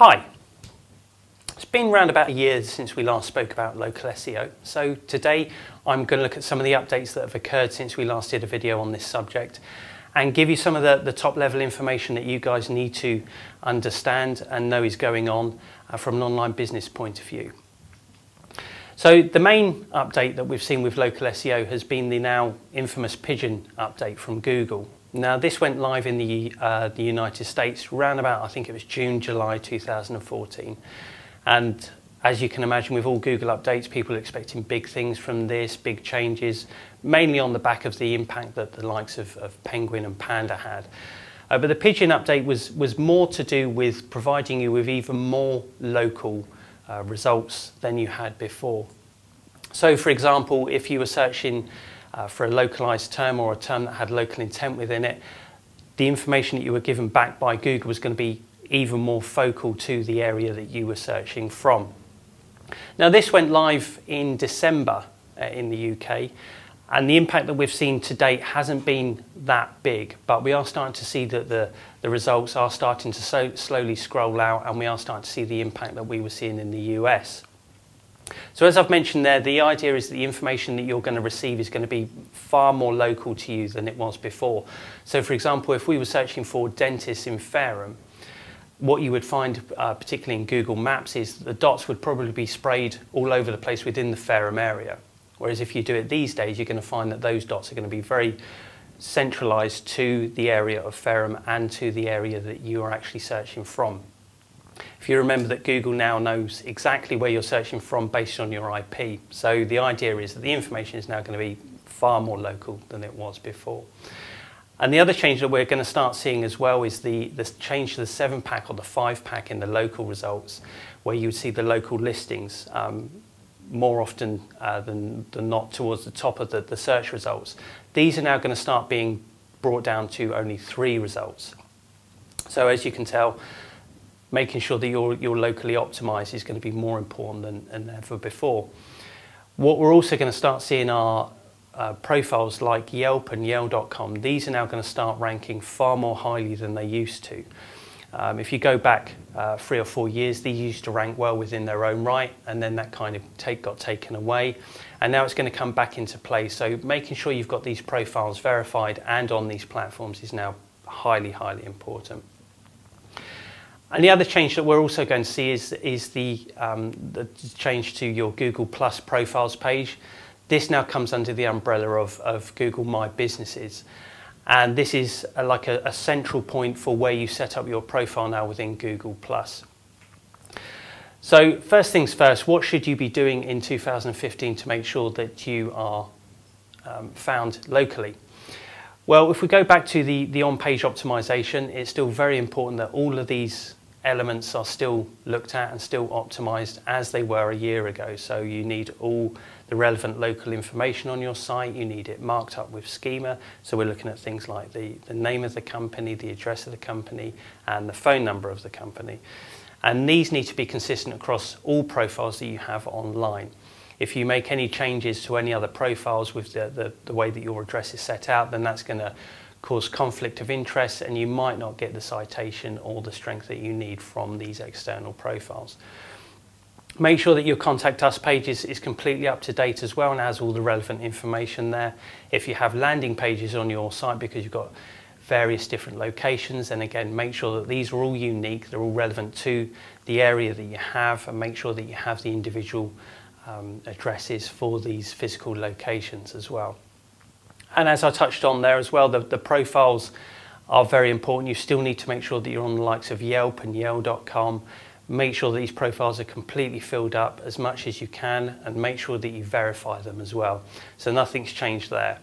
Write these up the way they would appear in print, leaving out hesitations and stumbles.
Hi, it's been around about a year since we last spoke about local SEO, so today I'm going to look at some of the updates that have occurred since we last did a video on this subject and give you some of the top level information that you guys need to understand and know is going on from an online business point of view. So the main update that we've seen with local SEO has been the now infamous Pigeon update from Google. Now this went live in the United States around about, I think it was June, July 2014. And as you can imagine with all Google updates, people are expecting big things from this, big changes, mainly on the back of the impact that the likes of Penguin and Panda had. But the Pigeon update was more to do with providing you with even more local results than you had before. So for example, if you were searching for a localized term or a term that had local intent within it, the information that you were given back by Google was going to be even more focal to the area that you were searching from. Now this went live in December in the UK, and the impact that we've seen to date hasn't been that big, but we are starting to see that the results are starting to slowly scroll out, and we are starting to see the impact that we were seeing in the US. So as I've mentioned there, the idea is that the information that you're going to receive is going to be far more local to you than it was before. So for example, if we were searching for dentists in Fareham, what you would find, particularly in Google Maps, is the dots would probably be sprayed all over the place within the Fareham area. Whereas if you do it these days, you're going to find that those dots are going to be very centralised to the area of Fareham and to the area that you are actually searching from. If you remember that Google now knows exactly where you're searching from based on your IP. So the idea is that the information is now going to be far more local than it was before. And the other change that we're going to start seeing as well is the change to the 7-pack or the 5-pack in the local results, where you would see the local listings more often than not towards the top of the search results. These are now going to start being brought down to only 3 results. So as you can tell, making sure that you're locally optimized is going to be more important than ever before. What we're also going to start seeing are profiles like Yelp and Yale.com. These are now going to start ranking far more highly than they used to. If you go back 3 or 4 years, these used to rank well within their own right, and then that kind of got taken away, and now it's going to come back into play. So making sure you've got these profiles verified and on these platforms is now highly, highly important. And the other change that we're also going to see is the change to your Google Plus profiles page. This now comes under the umbrella of Google My Businesses. And this is like a central point for where you set up your profile now within Google Plus. So first things first, what should you be doing in 2015 to make sure that you are found locally? Well, if we go back to the on-page optimization, it's still very important that all of these elements are still looked at and still optimized as they were a year ago. So you need all the relevant local information on your site, you need it marked up with schema. So we're looking at things like the name of the company, the address of the company, and the phone number of the company. And these need to be consistent across all profiles that you have online. If you make any changes to any other profiles with the way that your address is set out, then that's going to cause conflict of interest, and you might not get the citation or the strength that you need from these external profiles. Make sure that your Contact Us page is completely up to date as well and has all the relevant information there. If you have landing pages on your site because you've got various different locations, and again, make sure that these are all unique, they're all relevant to the area that you have, and make sure that you have the individual addresses for these physical locations as well. And as I touched on there as well, the profiles are very important. You still need to make sure that you're on the likes of Yelp and Yale.com. Make sure that these profiles are completely filled up as much as you can, and make sure that you verify them as well. So nothing's changed there.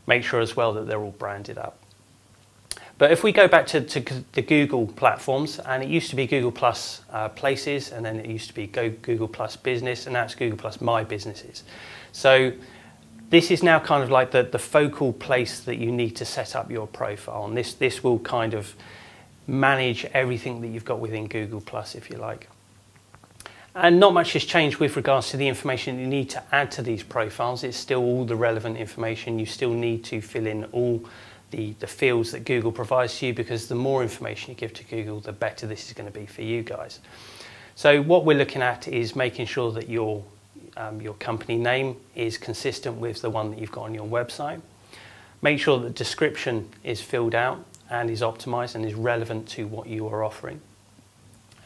Make sure as well that they're all branded up. But if we go back to the Google platforms, and it used to be Google Plus Places, and then it used to be Google Plus Business, and now it's Google Plus My Businesses. So this is now kind of like the focal place that you need to set up your profile, and this will kind of manage everything that you've got within Google Plus, if you like. And not much has changed with regards to the information you need to add to these profiles. It's still all the relevant information. You still need to fill in all the fields that Google provides to you, because the more information you give to Google, the better this is going to be for you guys. So what we're looking at is making sure that your company name is consistent with the one that you've got on your website. Make sure that the description is filled out and is optimized and is relevant to what you are offering.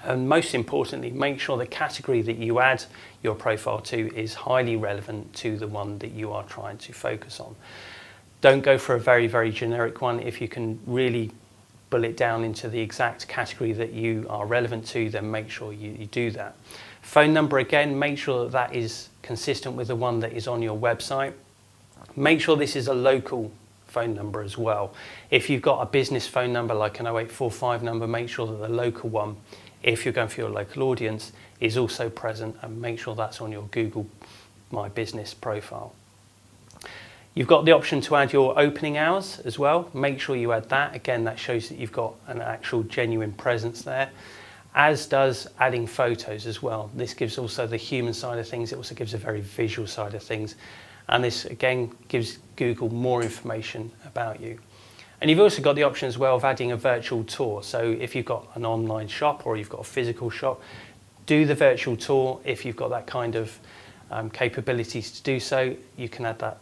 And most importantly, make sure the category that you add your profile to is highly relevant to the one that you are trying to focus on. Don't go for a very, very generic one. If you can really bullet it down into the exact category that you are relevant to, then make sure you do that. Phone number, again, make sure that that is consistent with the one that is on your website. Make sure this is a local phone number as well. If you've got a business phone number like an 0845 number, make sure that the local one, if you're going for your local audience, is also present, and make sure that's on your Google My Business profile. You've got the option to add your opening hours as well. Make sure you add that. Again, that shows that you've got an actual genuine presence there, as does adding photos as well. This gives also the human side of things. It also gives a very visual side of things. And this, again, gives Google more information about you. And you've also got the option as well of adding a virtual tour. So if you've got an online shop or you've got a physical shop, do the virtual tour. If you've got that kind of capabilities to do so, you can add that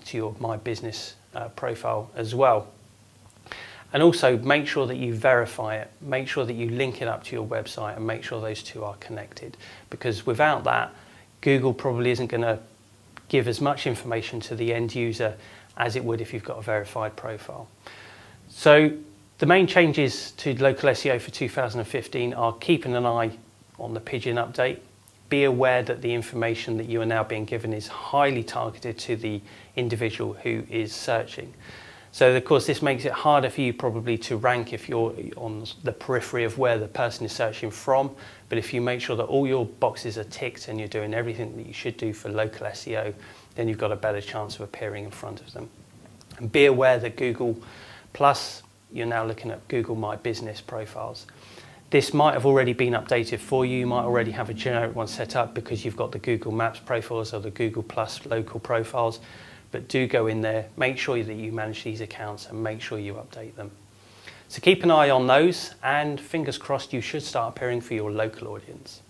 to your My Business profile as well. And also make sure that you verify it, make sure that you link it up to your website, and make sure those two are connected, because without that, Google probably isn't going to give as much information to the end user as it would if you've got a verified profile. So the main changes to local SEO for 2015 are keeping an eye on the Pigeon update. Be aware that the information that you are now being given is highly targeted to the individual who is searching. So of course this makes it harder for you probably to rank if you're on the periphery of where the person is searching from. But if you make sure that all your boxes are ticked and you're doing everything that you should do for local SEO, then you've got a better chance of appearing in front of them. And be aware that Google Plus, you're now looking at Google My Business profiles. This might have already been updated for you. You might already have a generic one set up because you've got the Google Maps profiles or the Google Plus local profiles. But do go in there, make sure that you manage these accounts and make sure you update them. So keep an eye on those, and fingers crossed you should start appearing for your local audience.